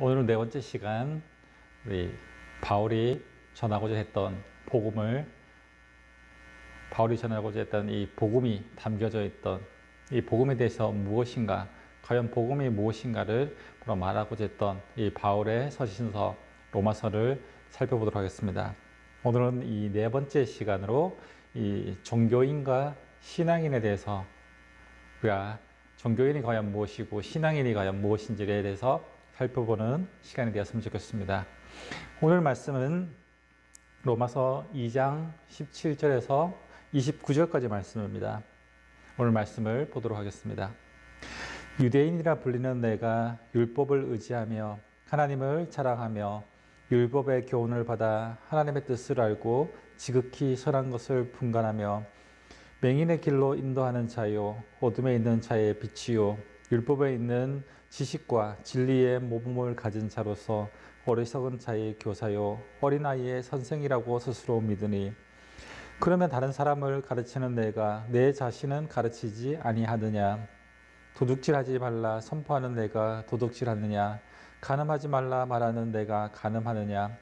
오늘은 네 번째 시간, 우리 바울이 전하고자 했던 복음을, 바울이 전하고자 했던 이 복음이 담겨져 있던 이 복음에 대해서 무엇인가, 과연 복음이 무엇인가를 말하고자 했던 이 바울의 서신서 로마서를 살펴보도록 하겠습니다. 오늘은 이 네 번째 시간으로 이 종교인과 신앙인에 대해서, 우리가 종교인이 과연 무엇이고 신앙인이 과연 무엇인지에 대해서 살펴보는 시간이 되었으면 좋겠습니다. 오늘 말씀은 로마서 2장 17절에서 29절까지 말씀입니다. 오늘 말씀을 보도록 하겠습니다. 유대인이라 불리는 내가 율법을 의지하며 하나님을 자랑하며 율법의 교훈을 받아 하나님의 뜻을 알고 지극히 선한 것을 분간하며 맹인의 길로 인도하는 자요 어둠에 있는 자의 빛이요 율법에 있는 지식과 진리의 모범을 가진 자로서 어리석은 자의 교사요 어린아이의 선생이라고 스스로 믿으니, 그러면 다른 사람을 가르치는 내가 내 자신은 가르치지 아니하느냐? 도둑질하지 말라 선포하는 내가 도둑질하느냐? 간음하지 말라 말하는 내가 간음하느냐?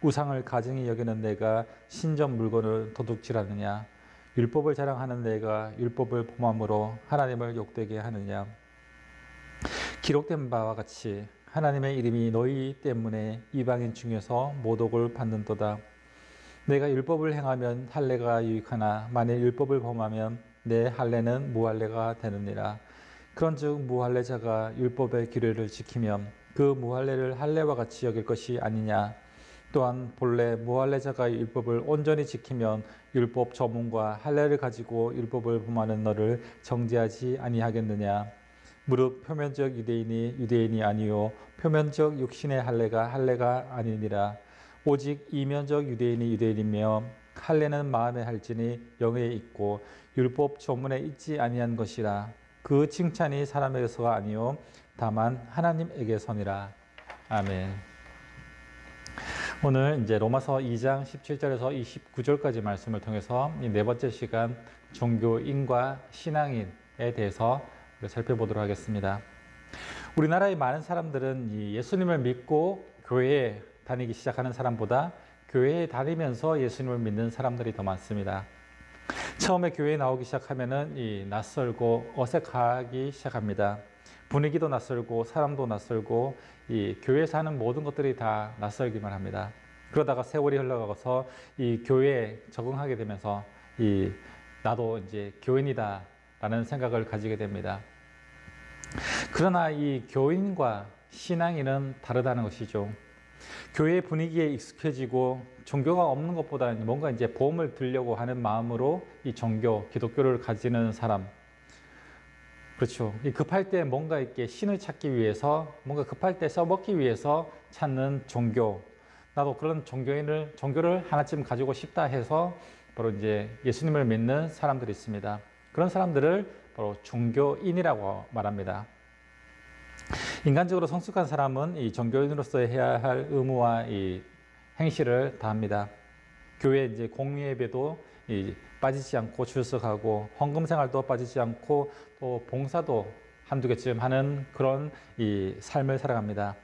우상을 가증히 여기는 내가 신전 물건을 도둑질하느냐? 율법을 자랑하는 내가 율법을 범함으로 하나님을 욕되게 하느냐? 기록된 바와 같이 하나님의 이름이 너희 때문에 이방인 중에서 모독을 받는도다. 내가 율법을 행하면 할례가 유익하나 만일 율법을 범하면 내 할례는 무할례가 되느니라. 그런즉 무할례자가 율법의 규례를 지키면 그 무할례를 할례와 같이 여길 것이 아니냐. 또한 본래 무할례자가 율법을 온전히 지키면 율법 저문과 할례를 가지고 율법을 범하는 너를 정죄하지 아니하겠느냐. 무릇 표면적 유대인이 유대인이 아니요 표면적 육신의 할례가 아니니라. 오직 이면적 유대인이 유대인이며 할례는 마음에 할지니 영에 있고 율법 조문에 있지 아니한 것이라. 그 칭찬이 사람에게서가 아니요 다만 하나님에게서니라. 아멘. 오늘 이제 로마서 2장 17절에서 29절까지 말씀을 통해서 이 네 번째 시간 종교인과 신앙인에 대해서 살펴보도록 하겠습니다. 우리나라의 많은 사람들은 이 예수님을 믿고 교회에 다니기 시작하는 사람보다 교회에 다니면서 예수님을 믿는 사람들이 더 많습니다. 처음에 교회에 나오기 시작하면은 이 낯설고 어색하기 시작합니다. 분위기도 낯설고 사람도 낯설고 이 교회에서 하는 모든 것들이 다 낯설기만 합니다. 그러다가 세월이 흘러가서 이 교회에 적응하게 되면서 이 나도 이제 교인이다 라는 생각을 가지게 됩니다. 그러나 이 교인과 신앙인은 다르다는 것이죠. 교회 분위기에 익숙해지고 종교가 없는 것보다 뭔가 이제 보험을 들려고 하는 마음으로 이 종교, 기독교를 가지는 사람. 그렇죠. 이 급할 때 뭔가 이렇게 신을 찾기 위해서, 뭔가 급할 때 써먹기 위해서 찾는 종교. 나도 그런 종교를 하나쯤 가지고 싶다 해서 바로 이제 예수님을 믿는 사람들이 있습니다. 그런 사람들을 바로 종교인이라고 말합니다. 인간적으로 성숙한 사람은 이 종교인으로서 해야 할 의무와 이 행실을 다합니다. 교회 이제 공예배도 빠지지 않고 출석하고 헌금 생활도 빠지지 않고 또 봉사도 한두 개쯤 하는 그런 이 삶을 살아갑니다.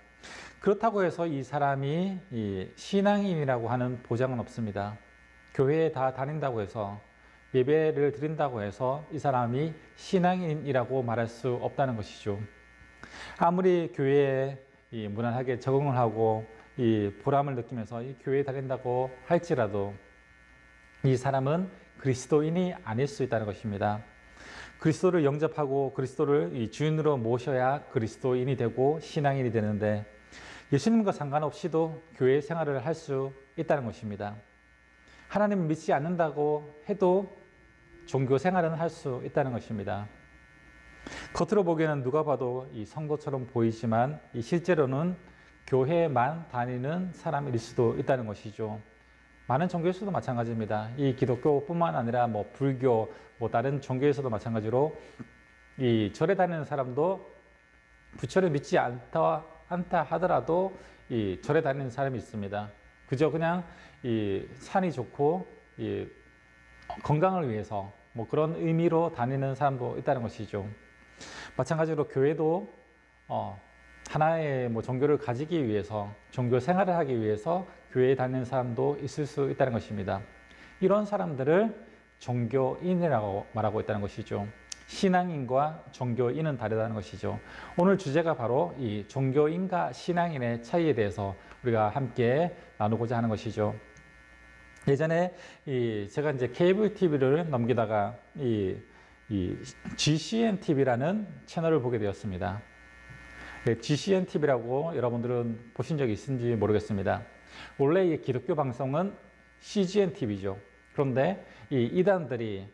그렇다고 해서 이 사람이 이 신앙인이라고 하는 보장은 없습니다. 교회에 다 다닌다고 해서 예배를 드린다고 해서 이 사람이 신앙인이라고 말할 수 없다는 것이죠. 아무리 교회에 무난하게 적응을 하고 이 보람을 느끼면서 이 교회에 다닌다고 할지라도 이 사람은 그리스도인이 아닐 수 있다는 것입니다. 그리스도를 영접하고 그리스도를 이 주인으로 모셔야 그리스도인이 되고 신앙인이 되는데, 예수님과 상관없이도 교회 생활을 할 수 있다는 것입니다. 하나님을 믿지 않는다고 해도 종교 생활은 할 수 있다는 것입니다. 겉으로 보기에는 누가 봐도 이 성도처럼 보이지만 이 실제로는 교회만 다니는 사람일 수도 있다는 것이죠. 많은 종교에서도 마찬가지입니다. 이 기독교뿐만 아니라 뭐 불교, 뭐 다른 종교에서도 마찬가지로 이 절에 다니는 사람도 부처를 믿지 않다 하더라도 이 절에 다니는 사람이 있습니다. 그저 그냥 이 산이 좋고 이 건강을 위해서 뭐 그런 의미로 다니는 사람도 있다는 것이죠. 마찬가지로 교회도 하나의 뭐 종교를 가지기 위해서, 종교 생활을 하기 위해서 교회에 다니는 사람도 있을 수 있다는 것입니다. 이런 사람들을 종교인이라고 말하고 있다는 것이죠. 신앙인과 종교인은 다르다는 것이죠. 오늘 주제가 바로 이 종교인과 신앙인의 차이에 대해서 우리가 함께 나누고자 하는 것이죠. 예전에 제가 이제 케이블 TV를 넘기다가 이 GCN TV라는 채널을 보게 되었습니다. GCN TV라고 여러분들은 보신 적이 있는지 모르겠습니다. 원래 이 기독교 방송은 CGN TV죠. 그런데 이단이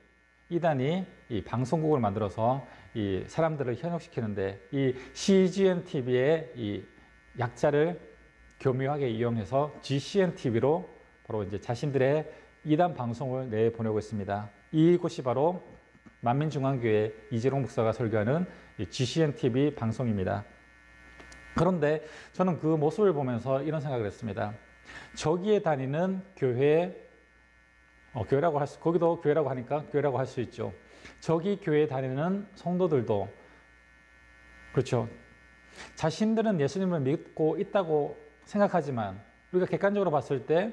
이 방송국을 만들어서 이 사람들을 현혹시키는데 이 CGN TV의 이 약자를 교묘하게 이용해서 GCN TV로 바로 이제 자신들의 이단 방송을 내보내고 있습니다. 이곳이 바로 만민중앙교회 이재롱 목사가 설교하는 GCN TV 방송입니다. 그런데 저는 그 모습을 보면서 이런 생각을 했습니다. 저기에 다니는 교회라고 거기도 교회라고 하니까 교회라고 할 수 있죠. 저기 교회에 다니는 성도들도 그렇죠. 자신들은 예수님을 믿고 있다고 생각하지만 우리가 객관적으로 봤을 때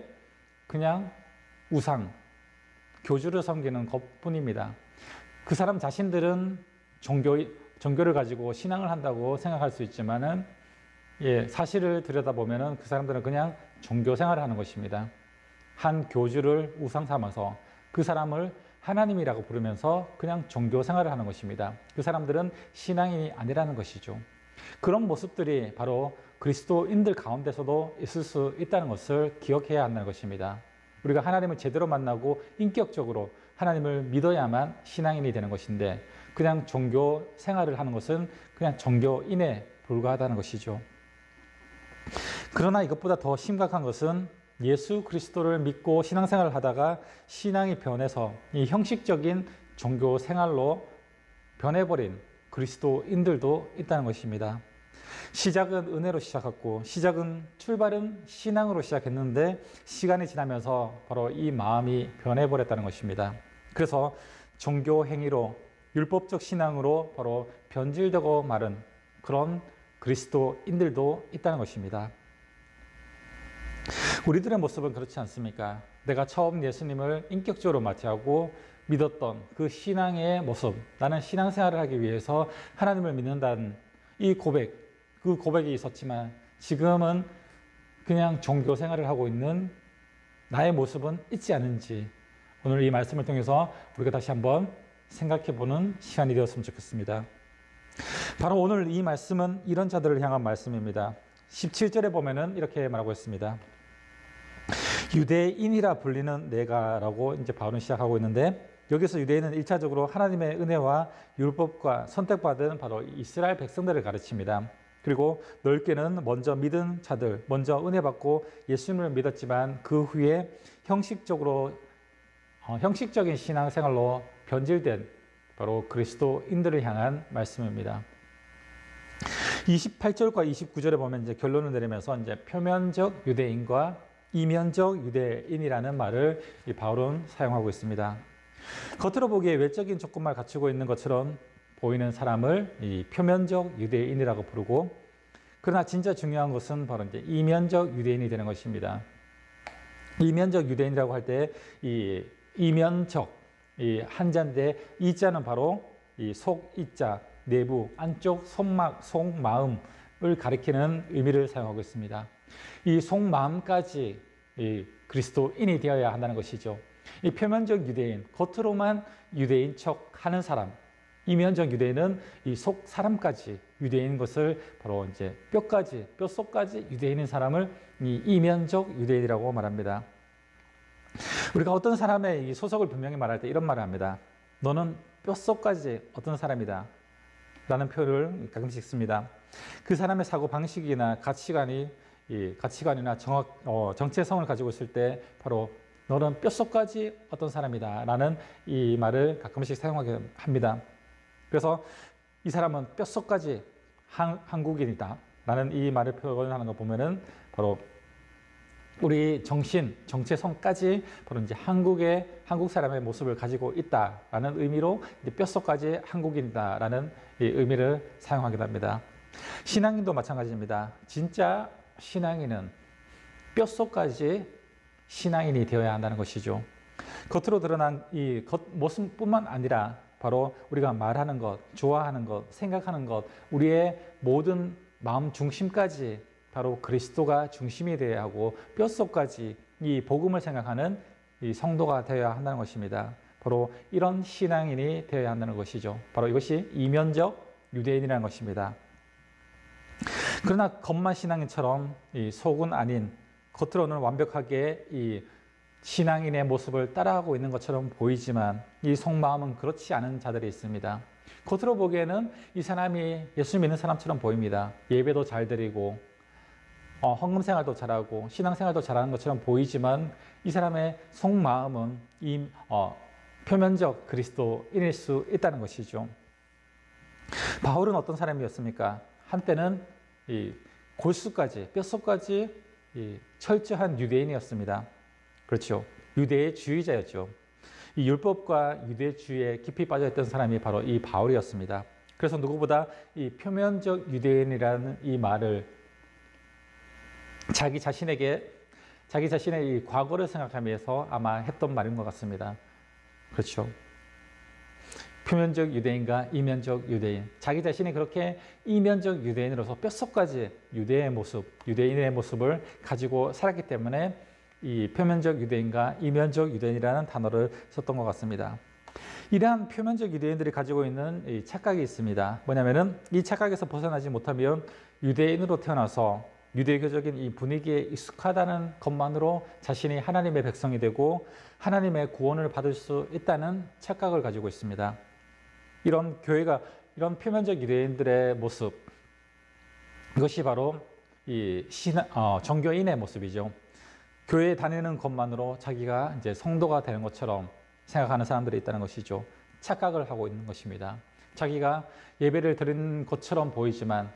그냥 우상, 교주를 섬기는 것뿐입니다. 그 사람 자신들은 종교를 가지고 신앙을 한다고 생각할 수 있지만은 사실을 들여다보면은 그 사람들은 그냥 종교 생활을 하는 것입니다. 한 교주를 우상 삼아서 그 사람을 하나님이라고 부르면서 그냥 종교 생활을 하는 것입니다. 그 사람들은 신앙인이 아니라는 것이죠. 그런 모습들이 바로 그리스도인들 가운데서도 있을 수 있다는 것을 기억해야 한다는 것입니다. 우리가 하나님을 제대로 만나고 인격적으로 하나님을 믿어야만 신앙인이 되는 것인데 그냥 종교 생활을 하는 것은 그냥 종교인에 불과하다는 것이죠. 그러나 이것보다 더 심각한 것은 예수 그리스도를 믿고 신앙생활을 하다가 신앙이 변해서 이 형식적인 종교 생활로 변해버린 그리스도인들도 있다는 것입니다. 시작은 은혜로 시작했고 출발은 신앙으로 시작했는데 시간이 지나면서 바로 이 마음이 변해버렸다는 것입니다. 그래서 종교 행위로 율법적 신앙으로 바로 변질되고 마른 그런 그리스도인들도 있다는 것입니다. 우리들의 모습은 그렇지 않습니까? 내가 처음 예수님을 인격적으로 맞이하고 믿었던 그 신앙의 모습, 나는 신앙생활을 하기 위해서 하나님을 믿는다는 이 고백, 그 고백이 있었지만 지금은 그냥 종교 생활을 하고 있는 나의 모습은 있지 않은지 오늘 이 말씀을 통해서 우리가 다시 한번 생각해보는 시간이 되었으면 좋겠습니다. 바로 오늘 이 말씀은 이런 자들을 향한 말씀입니다. 17절에 보면은 이렇게 말하고 있습니다. 유대인이라 불리는 내가라고 이제 바울은 시작하고 있는데 여기서 유대인은 1차적으로 하나님의 은혜와 율법과 선택받은 바로 이스라엘 백성들을 가르칩니다. 그리고 넓게는 먼저 믿은 자들, 먼저 은혜 받고 예수님을 믿었지만 그 후에 형식적인 신앙생활로 변질된 바로 그리스도인들을 향한 말씀입니다. 28절과 29절에 보면 이제 결론을 내리면서 이제 표면적 유대인과 이면적 유대인이라는 말을 이 바울은 사용하고 있습니다. 겉으로 보기에 외적인 조건만 갖추고 있는 것처럼 보이는 사람을 이 표면적 유대인이라고 부르고 그러나 진짜 중요한 것은 바로 이제 이면적 유대인이 되는 것입니다. 이면적 유대인이라고 할 때 이 이면적 이 한자인데 이자는 바로 이 속이자 내부 안쪽 속마음을 가리키는 의미를 사용하고 있습니다. 이 속마음까지 이 그리스도인이 되어야 한다는 것이죠. 이 표면적 유대인, 겉으로만 유대인 척 하는 사람, 이면적 유대인은 이 속 사람까지 유대인인 것을 바로 이제 뼛속까지 유대인인 사람을 이 이면적 유대인이라고 말합니다. 우리가 어떤 사람의 이 소속을 분명히 말할 때 이런 말을 합니다. 너는 뼛속까지 어떤 사람이다 라는 표현을 가끔씩 씁니다. 그 사람의 사고 방식이나 가치관이나 정체성을 가지고 있을 때 바로 너는 뼛속까지 어떤 사람이다 라는 이 말을 가끔씩 사용하게 합니다. 그래서 이 사람은 뼛속까지 한국인이다 라는 이 말을 표현하는 거 보면은 바로 우리 정체성까지 바로 이제 한국 사람의 모습을 가지고 있다라는 의미로 이제 뼛속까지 한국인이다라는 이 의미를 사용하게 됩니다. 신앙인도 마찬가지입니다. 진짜 신앙인은 뼛속까지 신앙인이 되어야 한다는 것이죠. 겉으로 드러난 이 겉모습뿐만 아니라 바로 우리가 말하는 것, 좋아하는 것, 생각하는 것, 우리의 모든 마음 중심까지 바로 그리스도가 중심이 되어야 하고 뼛속까지 이 복음을 생각하는 이 성도가 되어야 한다는 것입니다. 바로 이런 신앙인이 되어야 한다는 것이죠. 바로 이것이 이면적 유대인이라는 것입니다. 그러나 겉만 신앙인처럼 이 속은 아닌 겉으로는 완벽하게 이 신앙인의 모습을 따라하고 있는 것처럼 보이지만 이 속마음은 그렇지 않은 자들이 있습니다. 겉으로 보기에는 이 사람이 예수 믿는 사람처럼 보입니다. 예배도 잘 드리고 헌금 생활도 잘하고 신앙 생활도 잘하는 것처럼 보이지만 이 사람의 속마음은 표면적 그리스도인일 수 있다는 것이죠. 바울은 어떤 사람이었습니까? 한때는 이 골수까지, 뼛속까지 이 철저한 유대인이었습니다. 그렇죠. 유대주의자였죠. 이 율법과 유대주의에 깊이 빠져있던 사람이 바로 이 바울이었습니다. 그래서 누구보다 이 표면적 유대인이라는 이 말을 자기 자신의 이 과거를 생각하면서 아마 했던 말인 것 같습니다. 그렇죠. 표면적 유대인과 이면적 유대인. 자기 자신이 그렇게 이면적 유대인으로서 뼛속까지 유대의 모습, 유대인의 모습을 가지고 살았기 때문에 이 표면적 유대인과 이면적 유대인이라는 단어를 썼던 것 같습니다. 이러한 표면적 유대인들이 가지고 있는 이 착각이 있습니다. 뭐냐면은 이 착각에서 벗어나지 못하면 유대인으로 태어나서 유대교적인 이 분위기에 익숙하다는 것만으로 자신이 하나님의 백성이 되고 하나님의 구원을 받을 수 있다는 착각을 가지고 있습니다. 이런 표면적 유대인들의 모습, 이것이 바로 이 종교인의 모습이죠. 교회에 다니는 것만으로 자기가 이제 성도가 되는 것처럼 생각하는 사람들이 있다는 것이죠. 착각을 하고 있는 것입니다. 자기가 예배를 드리는 것처럼 보이지만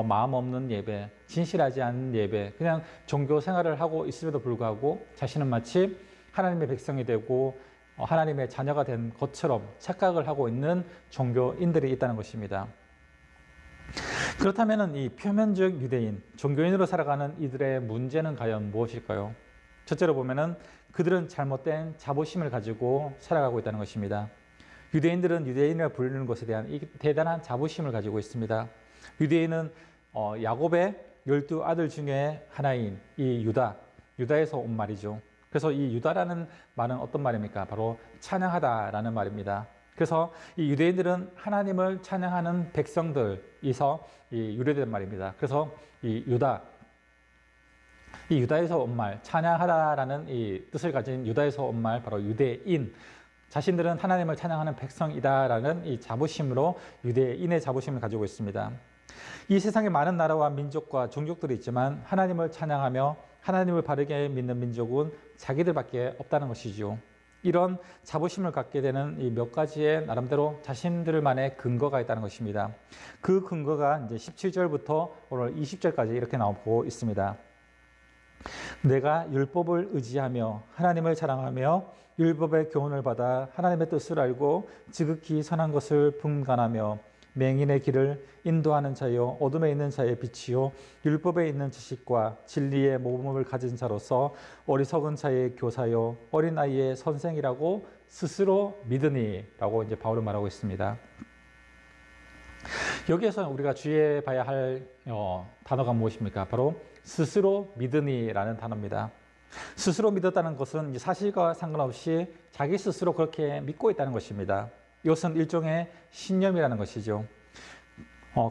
마음 없는 예배, 진실하지 않은 예배, 그냥 종교 생활을 하고 있음에도 불구하고 자신은 마치 하나님의 백성이 되고 하나님의 자녀가 된 것처럼 착각을 하고 있는 종교인들이 있다는 것입니다. 그렇다면 이 표면적 유대인, 종교인으로 살아가는 이들의 문제는 과연 무엇일까요? 첫째로 보면은 그들은 잘못된 자부심을 가지고 살아가고 있다는 것입니다. 유대인들은 유대인이라 부르는 것에 대한 이 대단한 자부심을 가지고 있습니다. 유대인은 야곱의 12아들 중에 하나인 이 유다에서 온 말이죠. 그래서 이 유다라는 말은 어떤 말입니까? 바로 찬양하다라는 말입니다. 그래서 이 유대인들은 하나님을 찬양하는 백성들이서 유래된 말입니다. 그래서 이 유다에서 온 말, 찬양하다라는 이 뜻을 가진 유다에서 온 말, 바로 유대인. 자신들은 하나님을 찬양하는 백성이다라는 이 자부심으로 유대인의 자부심을 가지고 있습니다. 이 세상에 많은 나라와 민족과 종족들이 있지만 하나님을 찬양하며 하나님을 바르게 믿는 민족은 자기들밖에 없다는 것이죠. 이런 자부심을 갖게 되는 이 몇 가지의 나름대로 자신들만의 근거가 있다는 것입니다. 그 근거가 이제 17절부터 오늘 20절까지 이렇게 나오고 있습니다. 내가 율법을 의지하며 하나님을 자랑하며 율법의 교훈을 받아 하나님의 뜻을 알고 지극히 선한 것을 분간하며 맹인의 길을 인도하는 자요 어둠에 있는 자의 빛이요 율법에 있는 지식과 진리의 모범을 가진 자로서 어리석은 자의 교사요 어린아이의 선생이라고 스스로 믿으니라고 이제 바울은 말하고 있습니다. 여기에서 우리가 주의해 봐야 할 단어가 무엇입니까? 바로 스스로 믿으니라는 단어입니다. 스스로 믿었다는 것은 사실과 상관없이 자기 스스로 그렇게 믿고 있다는 것입니다. 이것은 일종의 신념이라는 것이죠.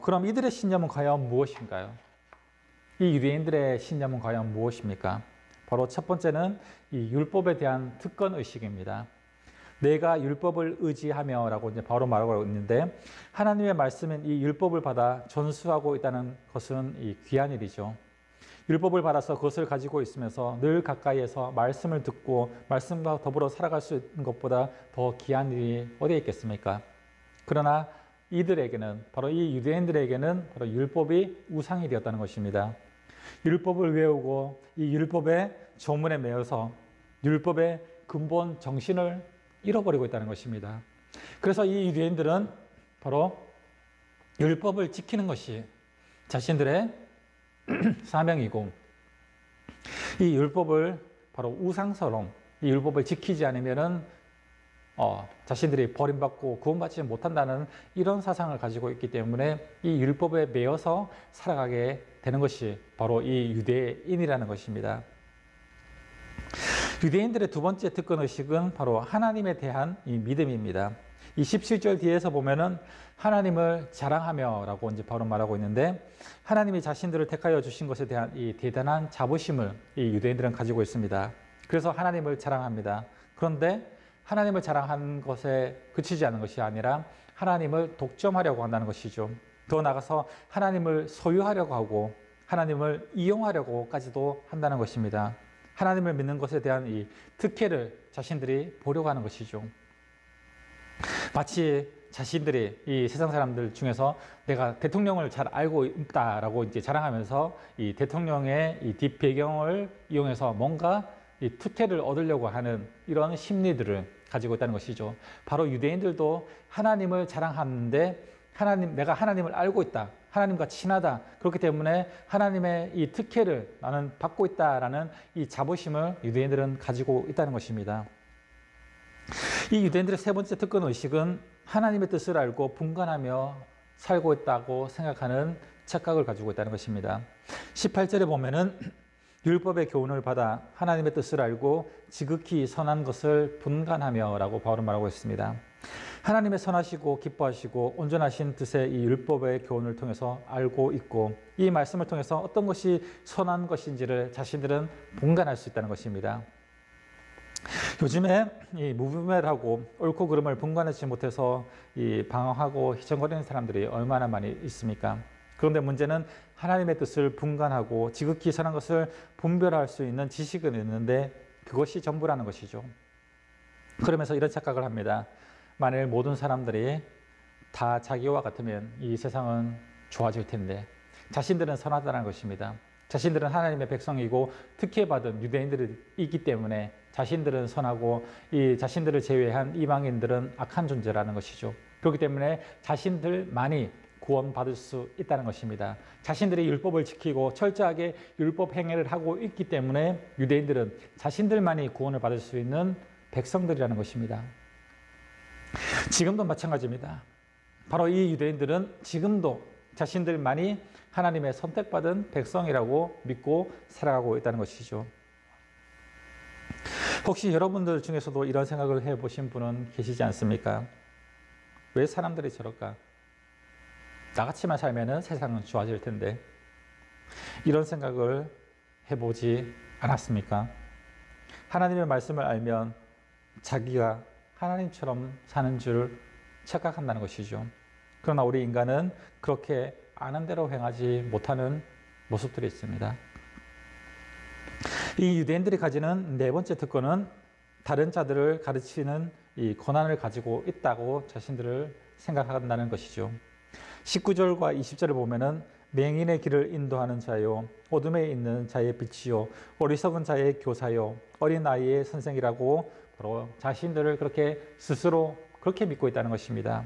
그럼 이들의 신념은 과연 무엇인가요? 이 유대인들의 신념은 과연 무엇입니까? 바로 첫 번째는 이 율법에 대한 특권 의식입니다. 내가 율법을 의지하며 라고 이제 바로 말하고 있는데 하나님의 말씀인 이 율법을 받아 전수하고 있다는 것은 이 귀한 일이죠. 율법을 받아서 그것을 가지고 있으면서 늘 가까이에서 말씀을 듣고 말씀과 더불어 살아갈 수 있는 것보다 더 귀한 일이 어디에 있겠습니까? 그러나 이들에게는 바로 이 유대인들에게는 바로 율법이 우상이 되었다는 것입니다. 율법을 외우고 이 율법의 조문에 매여서 율법의 근본 정신을 잃어버리고 있다는 것입니다. 그래서 이 유대인들은 바로 율법을 지키는 것이 자신들의 사명이고 이 율법을 바로 우상처럼 이 율법을 지키지 않으면은 자신들이 버림받고 구원받지 못한다는 이런 사상을 가지고 있기 때문에 이 율법에 매여서 살아가게 되는 것이 바로 이 유대인이라는 것입니다. 유대인들의 두 번째 특권의식은 바로 하나님에 대한 이 믿음입니다. 이 17절 뒤에서 보면은 하나님을 자랑하며 라고 이제 바로 말하고 있는데 하나님이 자신들을 택하여 주신 것에 대한 이 대단한 자부심을 이 유대인들은 가지고 있습니다. 그래서 하나님을 자랑합니다. 그런데 하나님을 자랑한 것에 그치지 않은 것이 아니라 하나님을 독점하려고 한다는 것이죠. 더 나아가서 하나님을 소유하려고 하고 하나님을 이용하려고까지도 한다는 것입니다. 하나님을 믿는 것에 대한 이 특혜를 자신들이 보려고 하는 것이죠. 마치 자신들이 이 세상 사람들 중에서 내가 대통령을 잘 알고 있다라고 이제 자랑하면서 이 대통령의 이 뒷배경을 이용해서 뭔가 이 특혜를 얻으려고 하는 이런 심리들을 가지고 있다는 것이죠. 바로 유대인들도 하나님을 자랑하는데 내가 하나님을 알고 있다. 하나님과 친하다. 그렇기 때문에 하나님의 이 특혜를 나는 받고 있다라는 이 자부심을 유대인들은 가지고 있다는 것입니다. 이 유대인들의 세 번째 특권 의식은 하나님의 뜻을 알고 분간하며 살고 있다고 생각하는 착각을 가지고 있다는 것입니다. 18절에 보면은 율법의 교훈을 받아 하나님의 뜻을 알고 지극히 선한 것을 분간하며 라고 바울은 말하고 있습니다. 하나님의 선하시고 기뻐하시고 온전하신 뜻의 이 율법의 교훈을 통해서 알고 있고 이 말씀을 통해서 어떤 것이 선한 것인지를 자신들은 분간할 수 있다는 것입니다. 요즘에 이 무분별하고 옳고 그름을 분간하지 못해서 이 방황하고 희청거리는 사람들이 얼마나 많이 있습니까? 그런데 문제는 하나님의 뜻을 분간하고 지극히 선한 것을 분별할 수 있는 지식은 있는데 그것이 전부라는 것이죠. 그러면서 이런 착각을 합니다. 만일 모든 사람들이 다 자기와 같으면 이 세상은 좋아질 텐데 자신들은 선하다는 것입니다. 자신들은 하나님의 백성이고 특혜받은 유대인들이기 때문에 자신들은 선하고 이 자신들을 제외한 이방인들은 악한 존재라는 것이죠. 그렇기 때문에 자신들만이 구원받을 수 있다는 것입니다. 자신들이 율법을 지키고 철저하게 율법 행위를 하고 있기 때문에 유대인들은 자신들만이 구원을 받을 수 있는 백성들이라는 것입니다. 지금도 마찬가지입니다. 바로 이 유대인들은 지금도 자신들만이 하나님의 선택받은 백성이라고 믿고 살아가고 있다는 것이죠. 혹시 여러분들 중에서도 이런 생각을 해보신 분은 계시지 않습니까? 왜 사람들이 저럴까? 나같이만 살면 세상은 좋아질 텐데 이런 생각을 해보지 않았습니까? 하나님의 말씀을 알면 자기가 하나님처럼 사는 줄 착각한다는 것이죠. 그러나 우리 인간은 그렇게 아는 대로 행하지 못하는 모습들이 있습니다. 이 유대인들이 가지는 네 번째 특권은 다른 자들을 가르치는 이 권한을 가지고 있다고 자신들을 생각한다는 것이죠. 19절과 20절을 보면은 맹인의 길을 인도하는 자요, 어둠에 있는 자의 빛이요, 어리석은 자의 교사요, 어린 아이의 선생이라고 바로 자신들을 그렇게 스스로 그렇게 믿고 있다는 것입니다.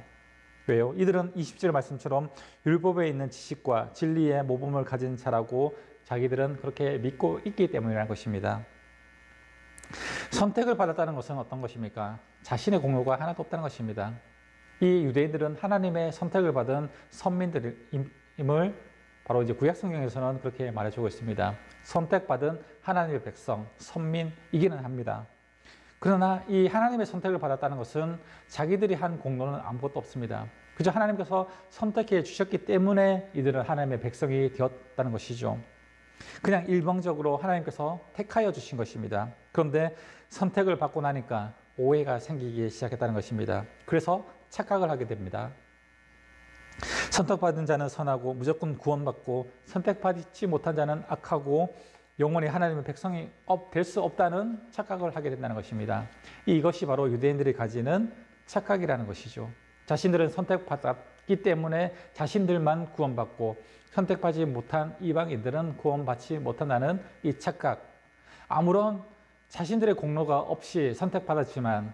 왜요? 이들은 20절 말씀처럼 율법에 있는 지식과 진리의 모범을 가진 자라고 자기들은 그렇게 믿고 있기 때문이라는 것입니다. 선택을 받았다는 것은 어떤 것입니까? 자신의 공로가 하나도 없다는 것입니다. 이 유대인들은 하나님의 선택을 받은 선민들임을 바로 이제 구약성경에서는 그렇게 말해주고 있습니다. 선택받은 하나님의 백성, 선민이기는 합니다. 그러나 이 하나님의 선택을 받았다는 것은 자기들이 한 공로는 아무것도 없습니다. 그저 하나님께서 선택해 주셨기 때문에 이들은 하나님의 백성이 되었다는 것이죠. 그냥 일방적으로 하나님께서 택하여 주신 것입니다. 그런데 선택을 받고 나니까 오해가 생기기 시작했다는 것입니다. 그래서 착각을 하게 됩니다. 선택받은 자는 선하고 무조건 구원받고 선택받지 못한 자는 악하고 영원히 하나님의 백성이 될 수 없다는 착각을 하게 된다는 것입니다. 이것이 바로 유대인들이 가지는 착각이라는 것이죠. 자신들은 선택받았기 때문에 자신들만 구원받고 선택받지 못한 이방인들은 구원받지 못한다는 이 착각. 아무런 자신들의 공로가 없이 선택받았지만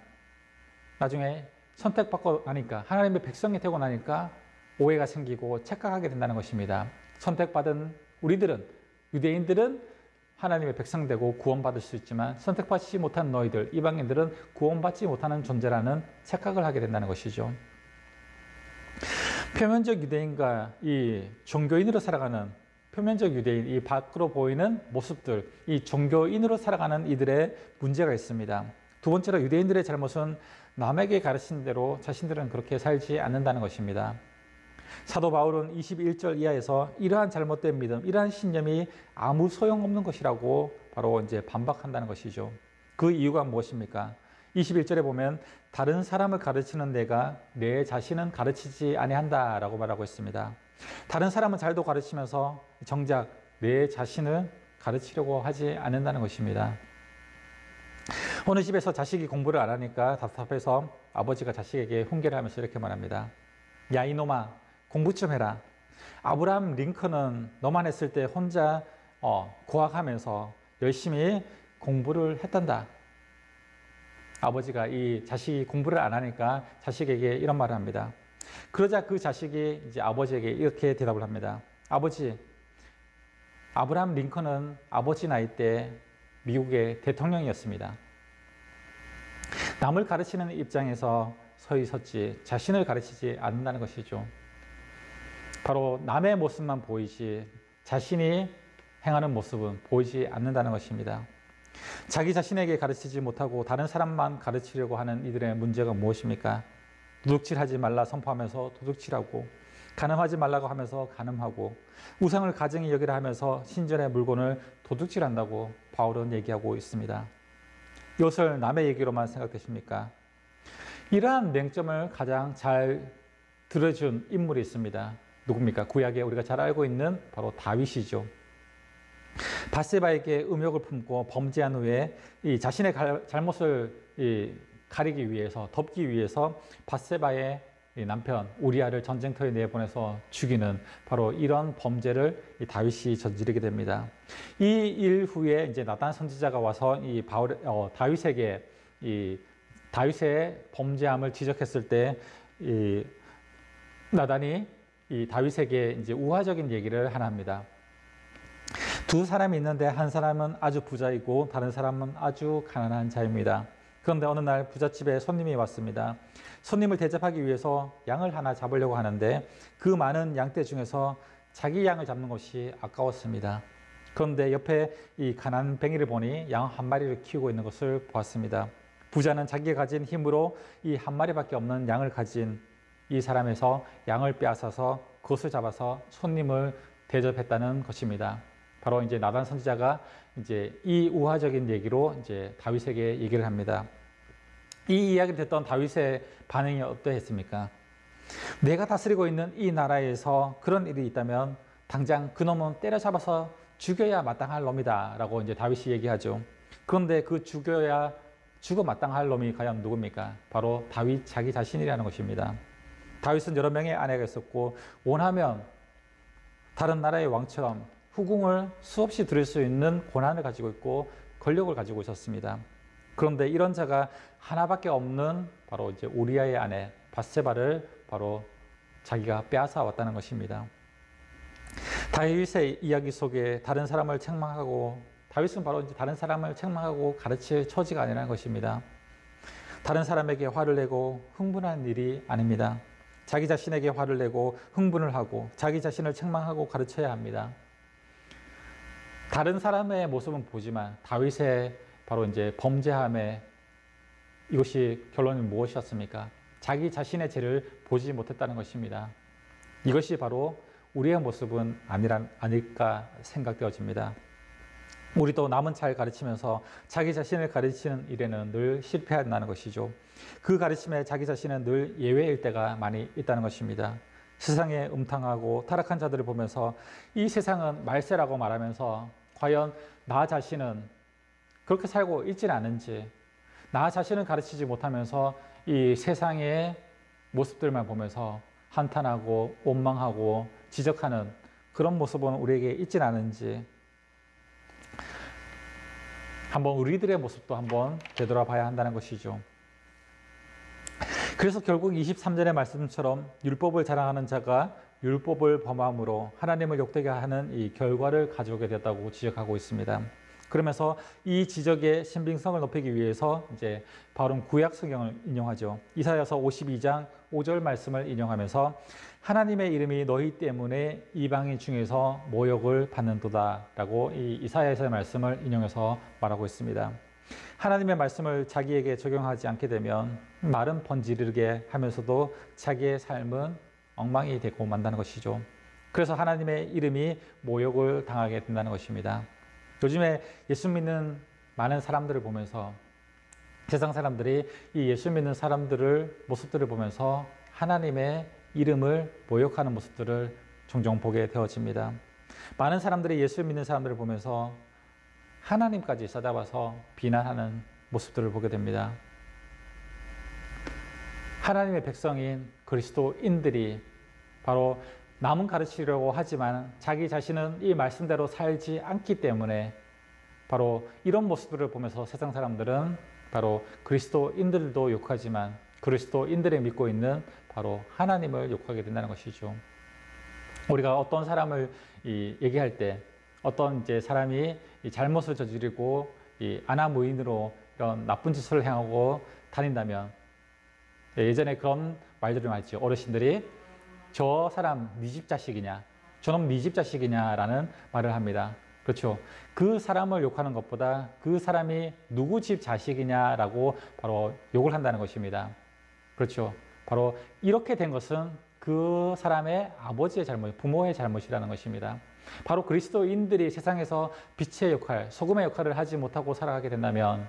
나중에 선택받고 나니까 하나님의 백성이 되고 나니까 오해가 생기고 착각하게 된다는 것입니다. 선택받은 우리들은, 유대인들은 하나님의 백성되고 구원받을 수 있지만 선택받지 못한 너희들, 이방인들은 구원받지 못하는 존재라는 착각을 하게 된다는 것이죠. 표면적 유대인과 이 종교인으로 살아가는 표면적 유대인, 이 밖으로 보이는 모습들, 이 종교인으로 살아가는 이들의 문제가 있습니다. 두 번째로 유대인들의 잘못은 남에게 가르친 대로 자신들은 그렇게 살지 않는다는 것입니다. 사도 바울은 21절 이하에서 이러한 잘못된 믿음, 이러한 신념이 아무 소용없는 것이라고 바로 이제 반박한다는 것이죠. 그 이유가 무엇입니까? 21절에 보면 다른 사람을 가르치는 내가 내 자신은 가르치지 아니한다라고 말하고 있습니다. 다른 사람은 잘도 가르치면서 정작 내 자신을 가르치려고 하지 않는다는 것입니다. 어느 집에서 자식이 공부를 안 하니까 답답해서 아버지가 자식에게 훈계를 하면서 이렇게 말합니다. 야 이놈아, 공부 좀 해라. 아브라함 링컨은 너만 했을 때 혼자 고학하면서 열심히 공부를 했단다. 아버지가 이 자식이 공부를 안 하니까 자식에게 이런 말을 합니다. 그러자 그 자식이 이제 아버지에게 이렇게 대답을 합니다. 아버지, 아브라함 링컨은 아버지 나이 때 미국의 대통령이었습니다. 남을 가르치는 입장에서 서히 섰지 자신을 가르치지 않는다는 것이죠. 바로 남의 모습만 보이지 자신이 행하는 모습은 보이지 않는다는 것입니다. 자기 자신에게 가르치지 못하고 다른 사람만 가르치려고 하는 이들의 문제가 무엇입니까? 도둑질하지 말라 선포하면서 도둑질하고, 간음하지 말라고 하면서 간음하고, 우상을 가증히 여기라 하면서 신전의 물건을 도둑질한다고 바울은 얘기하고 있습니다. 이것을 남의 얘기로만 생각되십니까? 이러한 맹점을 가장 잘 들어준 인물이 있습니다. 누굽니까? 구약에 우리가 잘 알고 있는 바로 다윗이죠. 밧세바에게 음욕을 품고 범죄한 후에 이 자신의 잘못을 가리기 위해서, 덮기 위해서 밧세바의 남편 우리아를 전쟁터에 내보내서 죽이는 바로 이런 범죄를 다윗이 저지르게 됩니다. 이 일 후에 이제 나단 선지자가 와서 다윗에게 다윗의 범죄함을 지적했을 때 나단이 다윗에게 이제 우화적인 얘기를 하나 합니다. 두 사람이 있는데 한 사람은 아주 부자이고 다른 사람은 아주 가난한 자입니다. 그런데 어느 날 부잣집에 손님이 왔습니다. 손님을 대접하기 위해서 양을 하나 잡으려고 하는데 그 많은 양떼 중에서 자기 양을 잡는 것이 아까웠습니다. 그런데 옆에 이 가난뱅이를 보니 양 한 마리를 키우고 있는 것을 보았습니다. 부자는 자기가 가진 힘으로 이 한 마리밖에 없는 양을 가진 이 사람에서 양을 빼앗아서 그것을 잡아서 손님을 대접했다는 것입니다. 바로 이제 나단 선지자가 이제 이 우화적인 얘기로 이제 다윗에게 얘기를 합니다. 이 이야기를 듣던 다윗의 반응이 어떠했습니까? 내가 다스리고 있는 이 나라에서 그런 일이 있다면 당장 그놈은 때려잡아서 죽여야 마땅할 놈이다 라고 이제 다윗이 얘기하죠. 그런데 그 죽어 마땅할 놈이 과연 누굽니까? 바로 다윗 자기 자신이라는 것입니다. 다윗은 여러 명의 아내가 있었고 원하면 다른 나라의 왕처럼 후궁을 수없이 들일 수 있는 권한을 가지고 있고 권력을 가지고 있었습니다. 그런데 이런 자가 하나밖에 없는 바로 이제 우리아의 아내 밧세바를 바로 자기가 빼앗아 왔다는 것입니다. 다윗의 이야기 속에 다른 사람을 책망하고, 다윗은 바로 이제 다른 사람을 책망하고 가르칠 처지가 아니라는 것입니다. 다른 사람에게 화를 내고 흥분한 일이 아닙니다. 자기 자신에게 화를 내고 흥분을 하고 자기 자신을 책망하고 가르쳐야 합니다. 다른 사람의 모습은 보지만 다윗의 바로 이제 범죄함의 이것이 결론이 무엇이었습니까? 자기 자신의 죄를 보지 못했다는 것입니다. 이것이 바로 우리의 모습은 아닐까 생각되어집니다. 우리도 남은 잘 가르치면서 자기 자신을 가르치는 일에는 늘 실패한다는 것이죠. 그 가르침에 자기 자신은 늘 예외일 때가 많이 있다는 것입니다. 세상에 음탕하고 타락한 자들을 보면서 이 세상은 말세라고 말하면서 과연 나 자신은 그렇게 살고 있지는 않은지, 나 자신을 가르치지 못하면서 이 세상의 모습들만 보면서 한탄하고 원망하고 지적하는 그런 모습은 우리에게 있지는 않은지 한번 우리들의 모습도 한번 되돌아봐야 한다는 것이죠. 그래서 결국 23절의 말씀처럼 율법을 자랑하는 자가 율법을 범함으로 하나님을 욕되게 하는 이 결과를 가져오게 됐다고 지적하고 있습니다. 그러면서 이 지적의 신빙성을 높이기 위해서 이제 바울은 구약 성경을 인용하죠. 이사야서 52장 5절 말씀을 인용하면서 하나님의 이름이 너희 때문에 이방인 중에서 모욕을 받는도다라고 이 이사야서의 말씀을 인용해서 말하고 있습니다. 하나님의 말씀을 자기에게 적용하지 않게 되면 말은 번지르게 하면서도 자기의 삶은 엉망이 되고 만다는 것이죠. 그래서 하나님의 이름이 모욕을 당하게 된다는 것입니다. 요즘에 예수 믿는 많은 사람들을 보면서 세상 사람들이 이 예수 믿는 사람들을 모습들을 보면서 하나님의 이름을 모욕하는 모습들을 종종 보게 되어집니다. 많은 사람들이 예수 믿는 사람들을 보면서 하나님까지 싸잡아서 비난하는 모습들을 보게 됩니다. 하나님의 백성인 그리스도인들이 바로 남은 가르치려고 하지만 자기 자신은 이 말씀대로 살지 않기 때문에 바로 이런 모습들을 보면서 세상 사람들은 바로 그리스도인들도 욕하지만 그리스도인들이 믿고 있는 바로 하나님을 욕하게 된다는 것이죠. 우리가 어떤 사람을 얘기할 때 어떤 이제 사람이 잘못을 저지르고 아나무인으로 이런 나쁜 짓을 행하고 다닌다면 예전에 그런 말들을 많이 했죠. 어르신들이 저 사람 네 집 자식이냐, 저놈 네 집 자식이냐라는 말을 합니다. 그렇죠. 그 사람을 욕하는 것보다 그 사람이 누구 집 자식이냐라고 바로 욕을 한다는 것입니다. 그렇죠. 바로 이렇게 된 것은 그 사람의 아버지의 잘못, 부모의 잘못이라는 것입니다. 바로 그리스도인들이 세상에서 빛의 역할, 소금의 역할을 하지 못하고 살아가게 된다면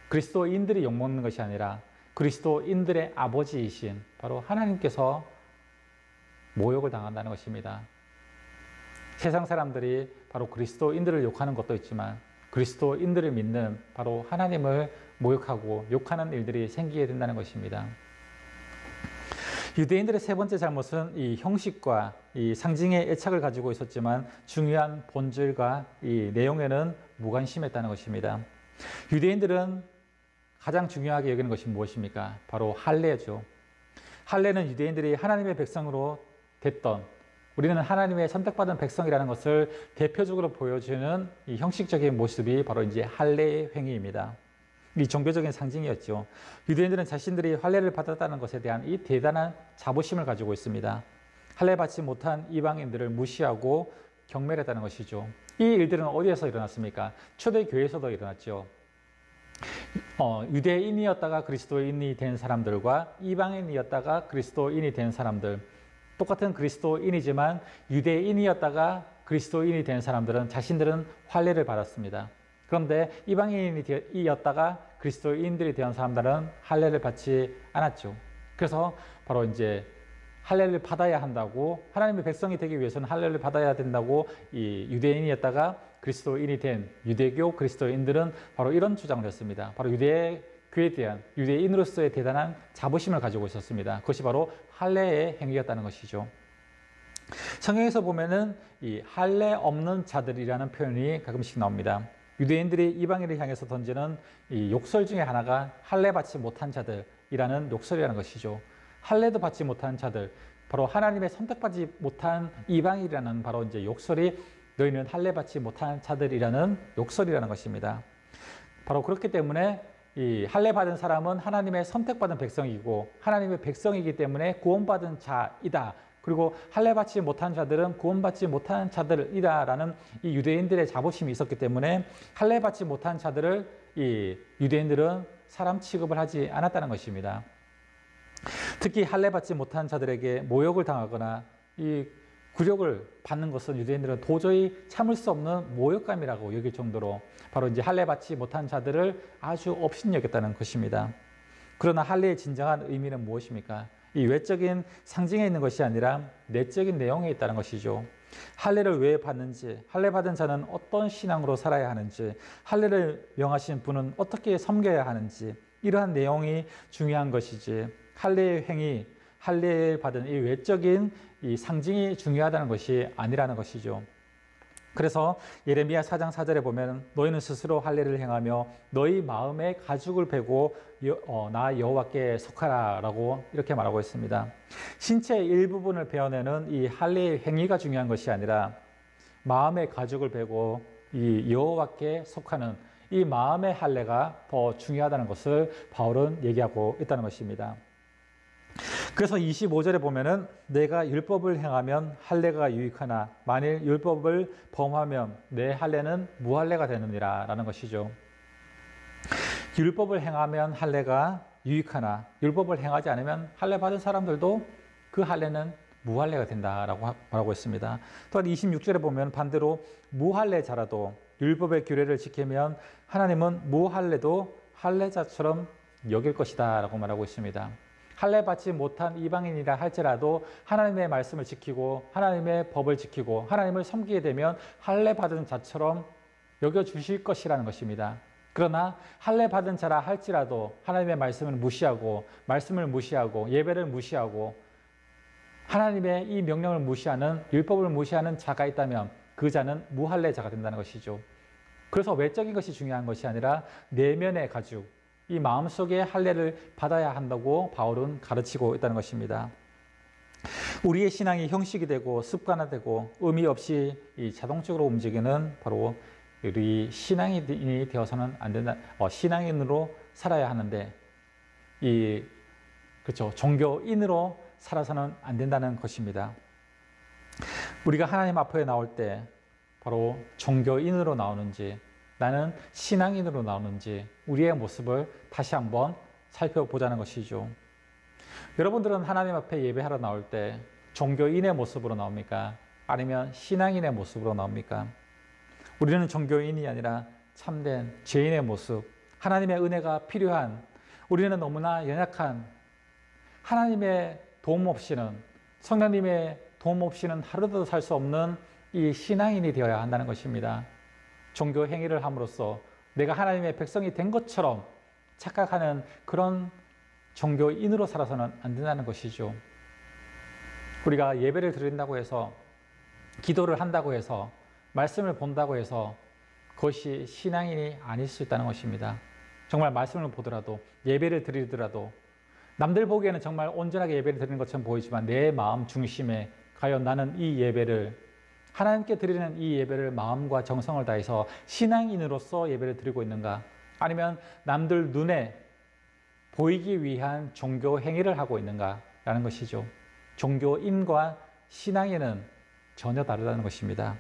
그리스도인들이 욕먹는 것이 아니라 그리스도인들의 아버지이신 바로 하나님께서 모욕을 당한다는 것입니다. 세상 사람들이 바로 그리스도인들을 욕하는 것도 있지만 그리스도인들을 믿는 바로 하나님을 모욕하고 욕하는 일들이 생기게 된다는 것입니다. 유대인들의 세 번째 잘못은 이 형식과 이 상징의 애착을 가지고 있었지만 중요한 본질과 이 내용에는 무관심했다는 것입니다. 유대인들은 가장 중요하게 여기는 것이 무엇입니까? 바로 할례죠. 할례는 유대인들이 하나님의 백성으로 됐던, 우리는 하나님의 선택받은 백성이라는 것을 대표적으로 보여주는 이 형식적인 모습이 바로 이제 할례의 행위입니다. 이 종교적인 상징이었죠. 유대인들은 자신들이 할례를 받았다는 것에 대한 이 대단한 자부심을 가지고 있습니다. 할례 받지 못한 이방인들을 무시하고 경멸했다는 것이죠. 이 일들은 어디에서 일어났습니까? 초대교회에서도 일어났죠. 유대인이었다가 그리스도인이 된 사람들과 이방인이었다가 그리스도인이 된 사람들, 똑같은 그리스도인이지만 유대인이었다가 그리스도인이 된 사람들은 자신들은 할례를 받았습니다. 그런데 이방인이었다가 그리스도인들이 된 사람들은 할례를 받지 않았죠. 그래서 바로 이제 할례를 받아야 한다고, 하나님의 백성이 되기 위해서는 할례를 받아야 된다고 이 유대인이었다가 그리스도인이 된 유대교 그리스도인들은 바로 이런 주장을 했습니다. 바로 유대교에 대한 유대인으로서의 대단한 자부심을 가지고 있었습니다. 그것이 바로 할례의 행위였다는 것이죠. 성경에서 보면은 이 할례 없는 자들이라는 표현이 가끔씩 나옵니다. 유대인들이 이방인을 향해서 던지는 이 욕설 중에 하나가 할례 받지 못한 자들이라는 욕설이라는 것이죠. 할례도 받지 못한 자들, 바로 하나님의 선택받지 못한 이방인이라는 바로 이제 욕설이 너희는 할례 받지 못한 자들이라는 욕설이라는 것입니다. 바로 그렇기 때문에 이 할례 받은 사람은 하나님의 선택받은 백성이고 하나님의 백성이기 때문에 구원받은 자이다. 그리고 할례 받지 못한 자들은 구원받지 못한 자들이다라는 이 유대인들의 자부심이 있었기 때문에 할례 받지 못한 자들을 이 유대인들은 사람 취급을 하지 않았다는 것입니다. 특히 할례 받지 못한 자들에게 모욕을 당하거나 이 굴욕을 받는 것은 유대인들은 도저히 참을 수 없는 모욕감이라고 여길 정도로 바로 이제 할례 받지 못한 자들을 아주 업신여겼다는 것입니다. 그러나 할례의 진정한 의미는 무엇입니까? 이 외적인 상징에 있는 것이 아니라 내적인 내용에 있다는 것이죠. 할례를 왜 받는지, 할례 받은 자는 어떤 신앙으로 살아야 하는지, 할례를 명하신 분은 어떻게 섬겨야 하는지, 이러한 내용이 중요한 것이지 할례의 행위, 할례를 받은 이 외적인 이 상징이 중요하다는 것이 아니라는 것이죠. 그래서 예레미야 4장 4절에 보면 너희는 스스로 할례를 행하며 너희 마음에 가죽을 베고 나 여호와께 속하라 라고 이렇게 말하고 있습니다. 신체의 일부분을 베어내는 이 할례의 행위가 중요한 것이 아니라 마음에 가죽을 베고 이 여호와께 속하는 이 마음의 할례가 더 중요하다는 것을 바울은 얘기하고 있다는 것입니다. 그래서 25절에 보면은 내가 율법을 행하면 할례가 유익하나 만일 율법을 범하면 내 할례는 무할례가 되느니라 라는 것이죠. 율법을 행하면 할례가 유익하나 율법을 행하지 않으면 할례 받은 사람들도 그 할례는 무할례가 된다라고 말하고 있습니다. 또한 26절에 보면 반대로 무할례자라도 율법의 규례를 지키면 하나님은 무할례도 할례자처럼 여길 것이다 라고 말하고 있습니다. 할례 받지 못한 이방인이라 할지라도 하나님의 말씀을 지키고 하나님의 법을 지키고 하나님을 섬기게 되면 할례 받은 자처럼 여겨주실 것이라는 것입니다. 그러나 할례 받은 자라 할지라도 하나님의 말씀을 무시하고 예배를 무시하고 하나님의 이 명령을 무시하는 율법을 무시하는 자가 있다면 그 자는 무할례자가 된다는 것이죠. 그래서 외적인 것이 중요한 것이 아니라 내면의 가죽, 이 마음속에 할례를 받아야 한다고 바울은 가르치고 있다는 것입니다. 우리의 신앙이 형식이 되고 습관화되고 의미 없이 자동적으로 움직이는 바로 우리 신앙인이 되어서는 안 된다. 신앙인으로 살아야 하는데 그렇죠. 종교인으로 살아서는 안 된다는 것입니다. 우리가 하나님 앞에 나올 때 바로 종교인으로 나오는지 나는 신앙인으로 나오는지 우리의 모습을 다시 한번 살펴보자는 것이죠. 여러분들은 하나님 앞에 예배하러 나올 때 종교인의 모습으로 나옵니까? 아니면 신앙인의 모습으로 나옵니까? 우리는 종교인이 아니라 참된 죄인의 모습, 하나님의 은혜가 필요한, 우리는 너무나 연약한, 하나님의 도움 없이는, 성령님의 도움 없이는 하루도 살 수 없는 이 신앙인이 되어야 한다는 것입니다. 종교 행위를 함으로써 내가 하나님의 백성이 된 것처럼 착각하는 그런 종교인으로 살아서는 안 된다는 것이죠. 우리가 예배를 드린다고 해서, 기도를 한다고 해서, 말씀을 본다고 해서 그것이 신앙인이 아닐 수 있다는 것입니다. 정말 말씀을 보더라도, 예배를 드리더라도 남들 보기에는 정말 온전하게 예배를 드리는 것처럼 보이지만 내 마음 중심에 과연 나는 이 예배를, 하나님께 드리는 이 예배를 마음과 정성을 다해서 신앙인으로서 예배를 드리고 있는가? 아니면 남들 눈에 보이기 위한 종교 행위를 하고 있는가? 라는 것이죠. 종교인과 신앙인은 전혀 다르다는 것입니다.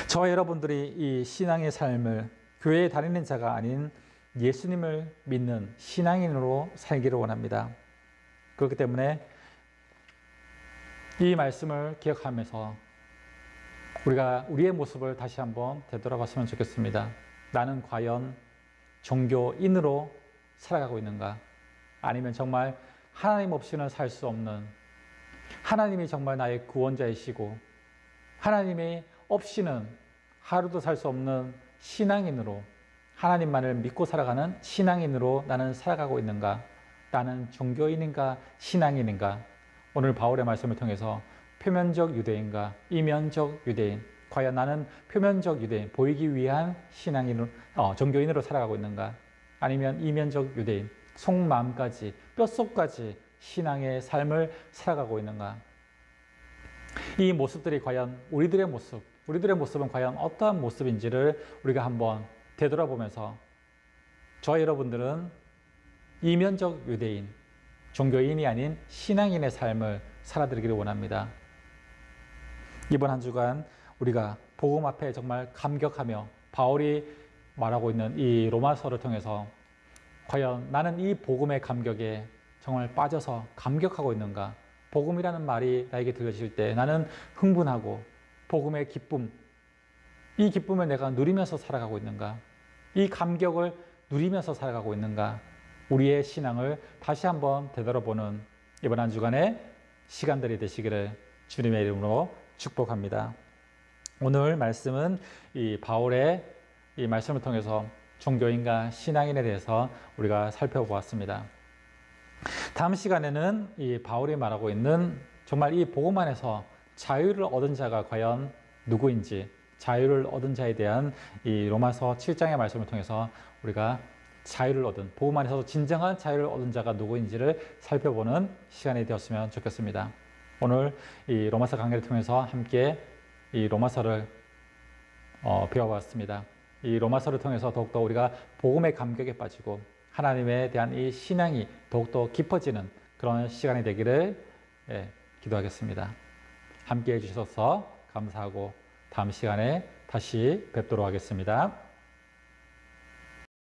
저와 여러분들이 이 신앙의 삶을 교회에 다니는 자가 아닌 예수님을 믿는 신앙인으로 살기를 원합니다. 그렇기 때문에 이 말씀을 기억하면서 우리가 우리의 모습을 다시 한번 되돌아봤으면 좋겠습니다. 나는 과연 종교인으로 살아가고 있는가? 아니면 정말 하나님 없이는 살 수 없는, 하나님이 정말 나의 구원자이시고 하나님이 없이는 하루도 살 수 없는 신앙인으로, 하나님만을 믿고 살아가는 신앙인으로 나는 살아가고 있는가? 나는 종교인인가 신앙인인가? 오늘 바울의 말씀을 통해서 표면적 유대인과 이면적 유대인, 과연 나는 표면적 유대인, 보이기 위한 종교인으로 살아가고 있는가? 아니면 이면적 유대인, 속마음까지, 뼛속까지 신앙의 삶을 살아가고 있는가? 이 모습들이 과연 우리들의 모습은 과연 어떠한 모습인지를 우리가 한번 되돌아보면서 저와 여러분들은 이면적 유대인, 종교인이 아닌 신앙인의 삶을 살아드리기를 원합니다. 이번 한 주간 우리가 복음 앞에 정말 감격하며 바울이 말하고 있는 이 로마서를 통해서 과연 나는 이 복음의 감격에 정말 빠져서 감격하고 있는가? 복음이라는 말이 나에게 들려질 때 나는 흥분하고 복음의 기쁨, 이 기쁨을 내가 누리면서 살아가고 있는가? 이 감격을 누리면서 살아가고 있는가? 우리의 신앙을 다시 한번 되돌아보는 이번 한 주간의 시간들이 되시기를 주님의 이름으로 축복합니다. 오늘 말씀은 이 바울의 이 말씀을 통해서 종교인과 신앙인에 대해서 우리가 살펴보았습니다. 다음 시간에는 이 바울이 말하고 있는 정말 이 복음 안에서 자유를 얻은 자가 과연 누구인지, 자유를 얻은 자에 대한 이 로마서 7장의 말씀을 통해서 우리가 자유를 얻은, 복음 안에서도 진정한 자유를 얻은 자가 누구인지를 살펴보는 시간이 되었으면 좋겠습니다. 오늘 이 로마서 강의를 통해서 함께 이 로마서를 배워봤습니다. 이 로마서를 통해서 더욱더 우리가 복음의 감격에 빠지고 하나님에 대한 이 신앙이 더욱더 깊어지는 그런 시간이 되기를 기도하겠습니다. 함께 해주셔서 감사하고 다음 시간에 다시 뵙도록 하겠습니다.